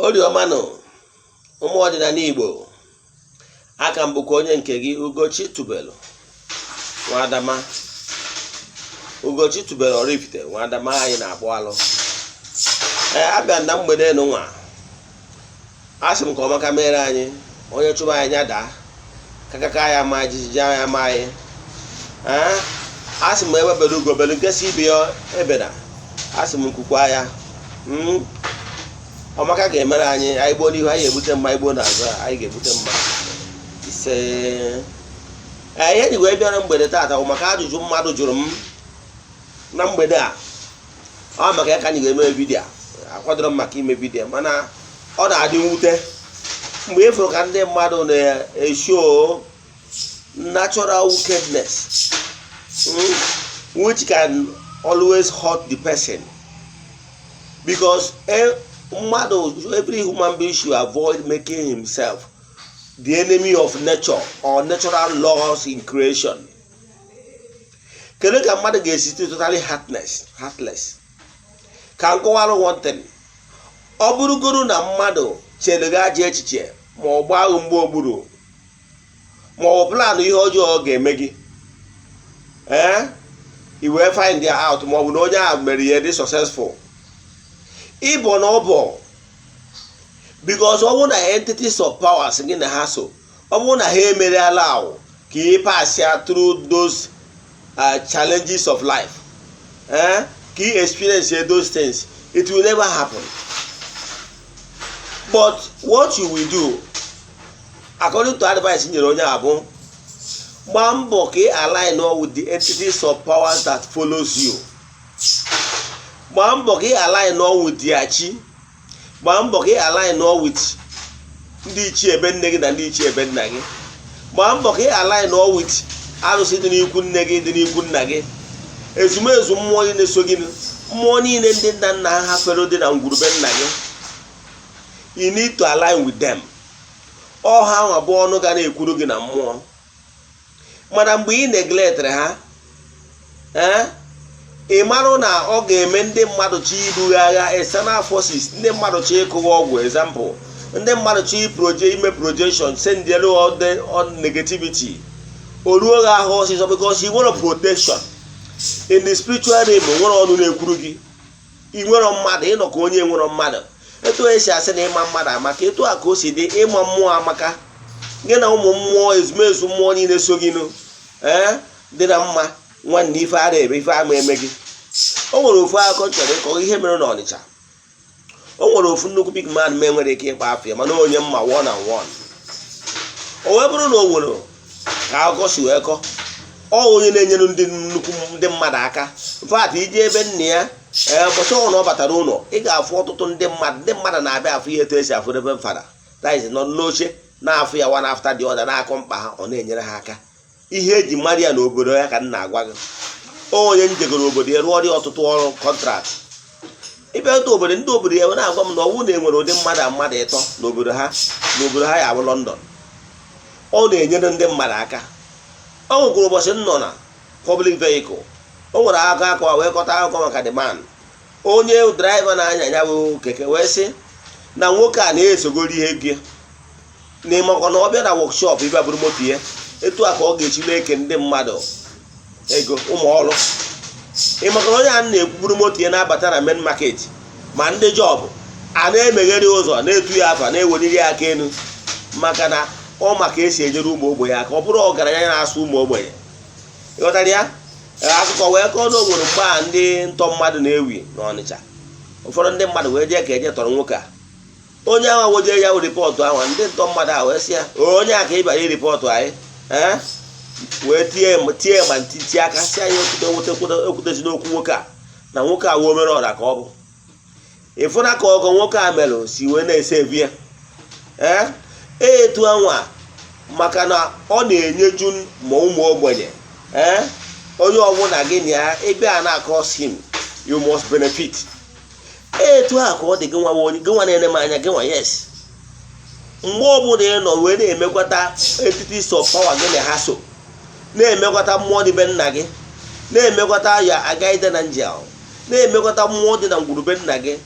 Oriọmanụ ụmụ ọdịnala Igbo, aka m bụkwa onye nke gị Ugochi tubelu Nwa Adama. Ugochi tubelu Oraifite Nwa Adama anyị na-akpọ alụ. Abịa na mgbede nwa asị m ka ọmaka mere anyị onye chụba anyị nya daa kakaka ya ma jijiji ya ma anyị. Asị m ewebere ugobelu nke si ibe ya ebeda, asị m nkwukwa ya ọmaka ga-emere anyị gboo n'ihu anyị ga-ebute mma, igbo n'azụ anyị ga-ebute mma ise. Ihe ji wee bịara mgbede taata bụ maka ajụjụ mmadụ jụrụ m na mgbede a. Ọ maka ya ka anyị ga-eme vidiyo, akwadoro m maka ime vidiyo, mana ọ na-adị mwute mgbe ịfụrụ ka ndị mmadụ na-eshow natural wickedness which can always hurt the person, because every human being should avoid making himself the enemy of nature or natural laws in creation. Kedu ka mmadụ ga-esi totally heartless? Ka nkọwara one thing. Ọ bụrụgoro na mmadụ chere gị ajọ echiche ma ọ gbaa mgbe ogburu ma ọ planụ ihe ọjọọ ọ ga-eme gị, i wee find out ma ọ bụ na onye ahụ mere ihe dị successful, ịbọ na ọbọ, because ọ bụrụ na entities of powers gị na ha so, ọ bụrụ na ha emerela ahụ ka ị pass through those challenges of life, ka ị experience those things, it will never happen. But what you will do, according to advice nyere onye abụ, gbaa mbọ ka ị align with the entities of powers that follows you. Gbaa mbọ ka ị align with the chi. Gbaa mbọ ka ị align with ndị ichie ebe nne gị na ndị ichie ebe nna gị. Gbaa mbọ ka ị align with arụsị dị n'ikwu nne gị, dị n'ikwu nna gị, ezumezu mmụọ niile so gị, mmụọ niile ndị nna nna ha fere dị na ngwurube nna gị. You need to align with them. Ọ ha nwa bụ ọnụ ga na-ekwuru gị na mmụọ. Mana mgbe ị neglektịrị ha, ị marụ na ọ ga-eme ndị mmadụ chi ibughi agha, external forces, ndị mmadụ chi ịkụwa ọgwụ, example, ndị mmadụ chi ime projection, send on negativity, o ruo gị ahụ ọsịsọ, because ị nwere protection in the spiritual realm. Nwere ọnụ na-ekwuru gị, ị nwere mmadụ, ịnọ ka onye nwere mmadụ. Etu esi asị na ịma mmadụ amaka, etu a ka o si dị ịma mmụọ amaka. Gị na ụmụ mmụọ, ezumezu mmụọ niile so gị dị na mma, nwanne ife ara ebe ife ama eme gị. O nwere ofu akụkọ chọrọ ịkọ ihe mere n'Ọnịcha. O nwere ofu nnukwu big man nwere ike ịkpa afọ ya, mana onye mma one on one. O wee bụrụ na o nwere ka akụkọ si wee kọ, ọ onye na-enyere ndị mmadụ aka. Mfat iji ebe nna ya ụbọchị ọhụrụ ọ batara ụlọ, ị ga-afụ ọtụtụ ndị mmadụ na-abịa afụ ihe etu esi afụ ebe fada taiz nọ n'oche na-afụ ya one after the other, na-akọ mkpa ha, ọ na-enyere ha aka. Ihe eji mmadụ ya n'obodo ya ka m na-agwa gị. Onye njegoro obodo ya rụọ dị ọtụtụ ọrụ kọntrakt. Ịbịa otu obodo, ndị obodo ya na-agwa m na ọnwụ na-enwere ụdị mmadụ ịtọ n'obodo ha ya bụ London. Ọ na-enyere ndị mmadụ aka. Ọ nwekwara ụbọchị nọ na public vehicle, o nwere akụkọ wee kọta akụkọ maka the man, onye draiva na-anya ya bụ keke, wee sị na nwoke a na-esogoro ihe gị n'ịmakọ na ọ bịa na workshop ịbịa bụrụ moto ya, etu a ka ọ ga-echi na-eke ndị mmadụ ego ụmụ ọrụ. Ịmaka na onye a na-ekwuburu moto ya na-abata na main market, ma ndị jọbụ a na-emegheri ụzọ, na-etu ya afa, na-eweliri ya aka elu, maka na ọ maka esi enyere ụmụ ogbenye aka, ọ bụrụ ọgaranya na-asụ ụmụ ogbenye. Ịghọtara ya? Akụkọ wee kọọ na o nwere mgbe a ndị ntọ mmadụ na-ewi n'Ọnịcha. Ụfọdụ ndị mmadụ wee jee ka eje tọrọ nwoke a. Onye ahụ weje ya ripọtụ ahụ, ndị ntọ mmadụ ahụ wee sị ya, onye a ka ị bịara iripọtụ anyị, wee tie ma ntị aka, si anyị ekwutezi n'okwu nwoke a, na nwoke a wee mere ọra ka ọ bụ. Ịfụna ka ọgọ nwoke a merụ si wee na-ese evi ya, etu anwa, maka na ọ na-enyeju ma ụmụ ogbenye. Onye ọbụla gị na ya ebe a na-akọs him, you must benefit. Etu a ka ọ dị gị nwa na-ene m anya, gị nwa, yes. Mgbe ọbụla ị nọ wee na-emekwata entities of power gị na ha so, na-emekwata mmụọ dị be nna gị, na-emekwata ya agaide na njel, na-emekwata mmụọ dị na ngwurube nna gị,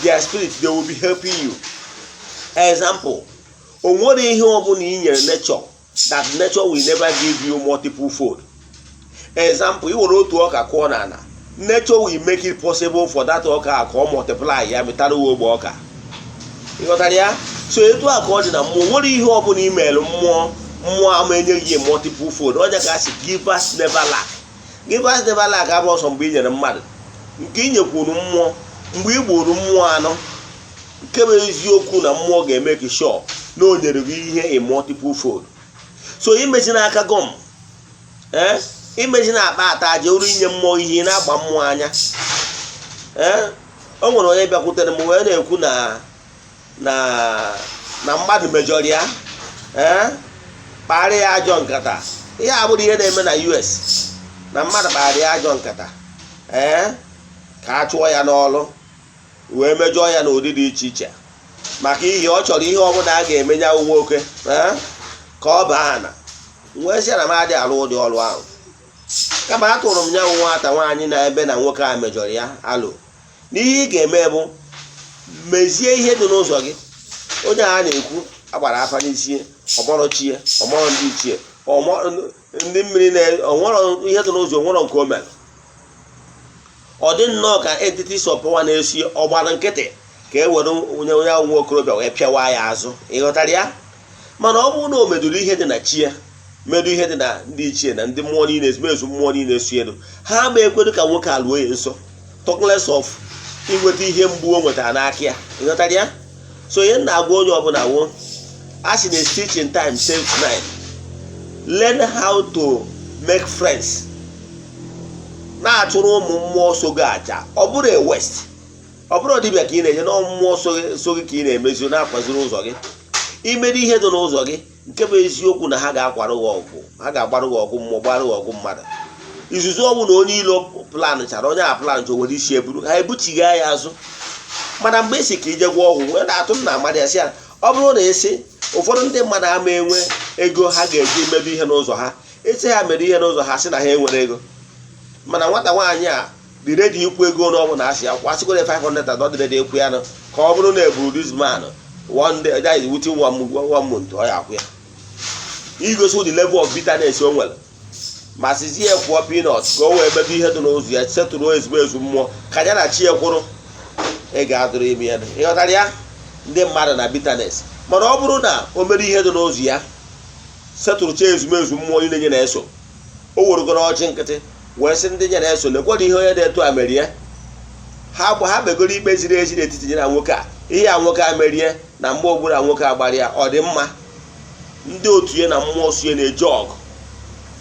their spirit, they will be helping you. Example, onwere ihe ọbụla i nyere nature that nature will never give you multiple fold. Example, i were otu ọka kụọ n'ala, nature will make it possible for that ọka ka ọ multiply ya metara ogbe ọka. Ịghọtara ya? So etu a ka ọ dị na mmụọ, nwere ihe ọbụla i mere mmụọ ama enyeghị ya multiple fold. Onye ka asị givers never lack. Givers never lack abụrụ ọsọ mgbe i nyere mmadụ, nke i nyekwuru mmụọ mgbe i gburu mmụọ anọ, nke bụ eziokwu na mmụọ ga-eme ka sure na o nyere gị ihe in multiple fold. So imechi n'aka gọm, imechi na akpa ata aja uru inye mmụọ ihe na-agba mmụọ anya. O nwere onye bịakwutere m wee na-ekwu na mmadụ mejọrọ ya, kparịa ya ajọ nkata. Ihe abụrụ ihe na-eme na US, na mmadụ kparịa ya ajọ nkata, ka a chụọ ya n'ọrụ wee mejọọ ya n'ụdị dị iche iche maka ihe ọ chọrọ ihe ọbụla a ga-eme ya nwoke ka ọ baa na wee sị na m adịghị alụ ụdị ọrụ ahụ, kama atụrụ m ya nwata nwaanyị na ebe na nwoke a mejọrọ ya alụ. N'ihe ị ga-eme bụ mezie ihe dị n'ụzọ gị. Onye a na-ekwu agbara afa n'isi, ọmọrọ chie, ọmọrọ ndị ichie, ndị mmiri onwere ihe dị n'ụzọ, onwere nke o mere. Ọ dị nnọọ ka entity sọpụwa na-esi ọgbara nkịtị ka e were onye nwa okorobịa wee pịawa ya azụ. Ịghọtara ya? Mana ọ bụrụ na o meduru ihe dị na chi ya, medu ihe dị na ndị ichie na ndị mmụọ niile ezumezu mmụọ niile esi elu, ha ma ekwedu ka nwoke alụọ ya nso, talk less of inweta ihe mgbu o nwetara n'aka ya. Ịghọtara ya? So ihe na-agwa onye ọbụla wo, a sị na stitch in time saves nine. Learn how to make friends. Na-achụrụ ụmụ mmụọ so gị aja. Ọ bụrụ a west, ọ bụrụ dibịa ka ị na-enye na mmụọ so gị ka ị na-emezi na-akwaziri ụzọ gị. Imeri ihe dị n'ụzọ gị nke bụ eziokwu na ha ga-akwara gị ọgwụ, ha ga-agbara gị ọgwụ mmụọ, gbara gị ọgwụ mmadụ. Izuzu ọnwụ na onye ilo plan chara, onye a plan chọ were isi eburu ha ebuchigha ya azụ. Mana mgbe esi ka ije gwa ọgwụ wee na-atụ m na amadị ya sị ya, ọ bụrụ na esi ụfọdụ ndị mmadụ ama enwe ego ha ga-eji medu ihe n'ụzọ ha, esi ha mere ihe n'ụzọ ha sị na ha enwere ego. Mana nwata nwaanyị a dị redi ikwu ego na ọ bụ na asị ya kwasịkwere 500 ọ dị redi ekwu ya nụ ka ọ bụrụ na eburu this man one day that is within one month ọ ya akwụ ya. Igosi the level of bitterness o nwere, ma sizi ya kwụọ peanut ka o wee medu ihe dị n'ụzọ ya, setụrụ ezigbo ezu mmụọ ka ya na chi ya kwụrụ, ị ga-adụrụ ime ya. Ịghọtara ya? Ndị mmadụ na bitterness. Mana ọ bụrụ na o mere ihe dị n'ụzọ ya, setụrụ cha ezumezu mmụọ niile nye na-eso, o werugoro ọchị nkịtị wee sị ndị nye na-eso lekwara ihe onye na-eto a merie, ha megoro ikpe ziri ezi n'etiti ya na nwoke a, ihe a nwoke a merie na mgbe ọbụla nwoke a gbara ya, ọ dị mma. Ndị otu ya na mmụọ sie na-eje ọgụ,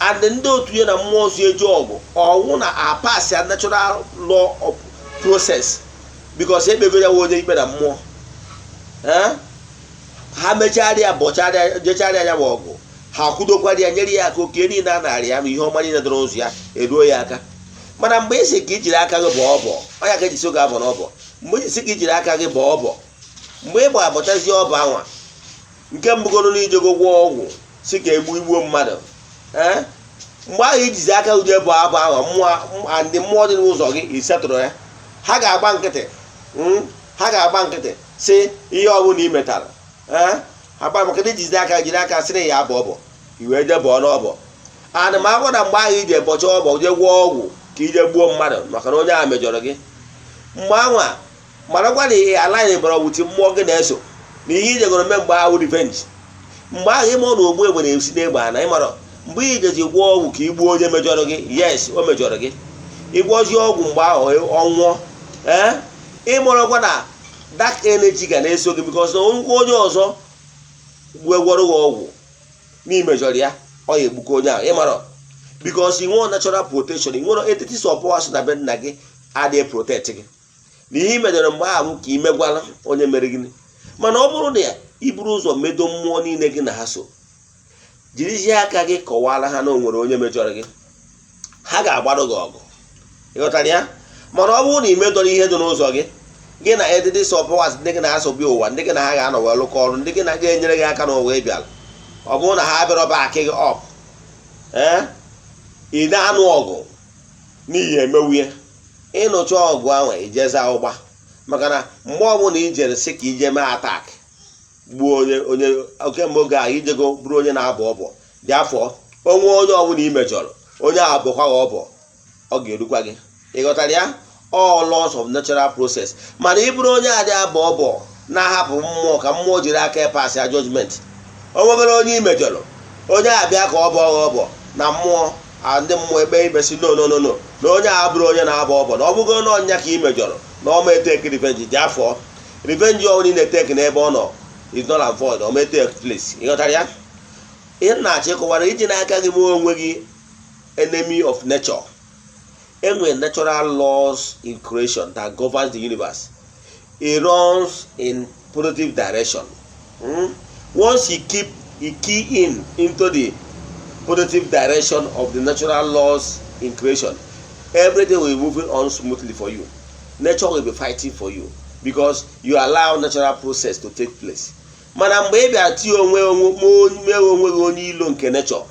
and ndị otu ya na mmụọ sie eje ọgụ ọnwụ na apas ya natural law of process because ekpego ya onye ikpe na mmụọ. Ha mecharịa bọcharịa jecharịa ya bụ ọgụ, ha kwudokwara ya, nyere ya aka oke niile a narị ya ma ihe ọma niile dọrọ ụzọ ya eruo ya aka. Mana mgbe isi ka ijiri aka gị bọọ ọbọ, ọ ya ka ejisi oge abọ n'ọbọ, mgbe isi ka ijiri aka gị bọọ ọbọ, mgbe ị gba abọchazie ọbọ anwa nke mbụgoro n'ijego gwọọ ọgwụ si ka igbuo mmadụ, mgbe ahụ ijizi aka gị jee bọọ abọ anwa ndị mmụọ dị n'ụzọ gị isetụrụ ya, ha ga-agba nkịtị, ha ga-agba nkịtị si ihe ọbụla i metara, ha gba maka ijizi aka jiri aka sịrị ya abọ ọbọ iwee je bọọ n'ọbọ. Ana m agwa na mgbe ahụ ije bọcha ọbọ je gwọọ ọgwụ ka ije gbuo mmadụ maka na onye ahụ mejọrọ gị, mgbe anwa marakwa na ihe ala anyị bara wuti mmụọ gị na-eso na ihe ijegoro mee mgbe ahụ revenge. Mgbe ahụ ịma na ogbu egbe na-esi n'egbe ana ịmara mgbe ijeji gwọọ ọgwụ ka igbuo onye mejọrọ gị, yes o mejọrọ gị, ịgwọzi ọgwụ mgbe ahụ ọ nwụọ, ịmarakwa na dark energy ga na-eso gị because na onye ọzọ gwọrọ gị ọgwụ n'imejọrọ ya ọ ya egbuka onye ahụ ịmara because ị nwere natural protection, ị nwere entity support na be nna gị adịghị protect gị na ihe imejọrọ mgbe ahụ ka imegwala onye mere gịnị. Mana ọ bụrụ na ya iburu ụzọ medo mmụọ niile gị na ha so, jirizie aka gị kọwara ha na o nwere onye mejọrọ gị, ha ga-agbado gị ọgụ. Ịghọtara ya? Mana ọ bụrụ na ị medọrọ ihe dị n'ụzọ gị, gị na entity support ndị gị na-asọbi ụwa, ndị gị na ha ga-anọ wee lụkọ ọrụ, ndị gị na ga-enyere gị aka n'ụwa ịbịala, ọ bụrụ na ha bịara ọba akị gị ọp, ị na-anụ ọgụ n'ihi emewuye, ịnụcha ọgụ ahụ ijeza ụgba maka na mgbe ọbụla ijere sị ka ije mee atak gbuo onye oke mgbe oge ahụ ijego bụrụ onye na-abọ ọbọ dị afọ onwe onye ọbụla imejọrọ onye ahụ bụkwa ọbọ ọ ga-erukwa gị. Ịghọtara ya? All laws of natural process. Mana ị bụrụ onye adị abọ ọbọ na-ahapụ mmụọ ka mmụọ jiri aka ịpasị ya judgment, o nwegoro onye imejọrọ onye abịa ka ọ bụ ọbọ na mmụọ ndị mmụọ ebe ibesi no na onye a bụrụ onye na-abọ ọbọ na ọ bụgo na ọnya ka imejọrọ na ọ ma eteki revenge dị afọ revenge ọnwụ na-eteki n'ebe ọ nọ is not and void, ọ ma eteki place. Ịghọtara ya? Ihe na-achọ ịkọwara iji n'aka gị mee onwe gị enemy of nature. Enwere natural laws in creation that governs the universe. It runs in positive direction. Once you key in into the positive direction of the natural laws in creation, everything will be moving on smoothly for you. Nature will be fighting for you because you allow natural process to take place. Mana mgbe ị bịa tie onwe gị onye ilo nke nature,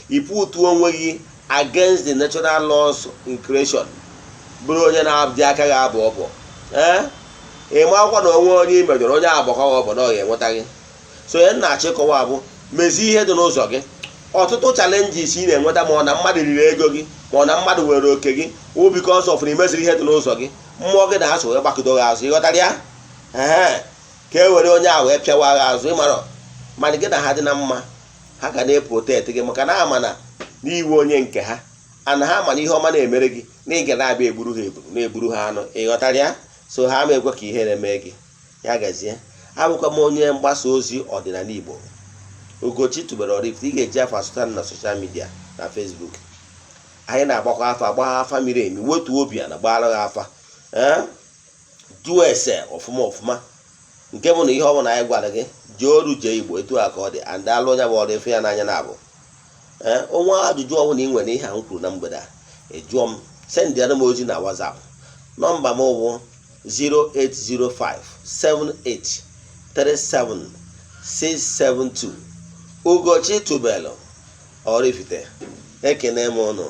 ị put onwe gị against the natural laws in creation, bụrụ onye na-abịa aka gị abụ ọbọ, ị makwa na onwe onye imejọrọ onye agbakọ ọbọ na ọ ga-enweta gị. So ihe na-achọ ịkọwa bụ mezie ihe dị n'ụzọ gị. Ọtụtụ challenges ị na-enweta ma ọ na mmadụ riri ego gị ma ọ na mmadụ were oke gị o because of na imeziri ihe dị n'ụzọ gị, mmụọ gị na-asụ wee gbakọdo gị azụ. Ịghọtara ya? Ka e were onye a wee pịawa gị azụ. Ịmara mana gị na ha dị na mma, ha ga na-eprotect gị maka na ama na n'iwu onye nke ha ana ha mana ihe ọma na-emere gị na ị ga na-abịa egburu ha na-egburu ha anụ. Ịghọtara ya? So ha ma ekwe ka ihere mee gị. Ya gazie. Abụkwa m onye mgbasa ozi ọdịnala Igbo, Ugochi tubelu Oraifite. Ị ga-eji afa asụta na soshal midia na Facebook. Anyị na-agbakwa afa agbagha afa miri emi, wetu obi na gbara gị afa jụọ ese ọfụma nke bụ na ihe ọbụla anyị gwara gị jee oru jee Igbo etu a ka ọ dị and alụ onye bụ Oraifite ya n'anya na-abụ onwe ajụjụ ọbụla ị nwere ihe a m kwuru na mgbede a jụọ m, sendịara m ozi na WhatsApp. Nọmba m bụ 08057837672. Ugochi tubelu Oraifite. Ekene m ụnụ.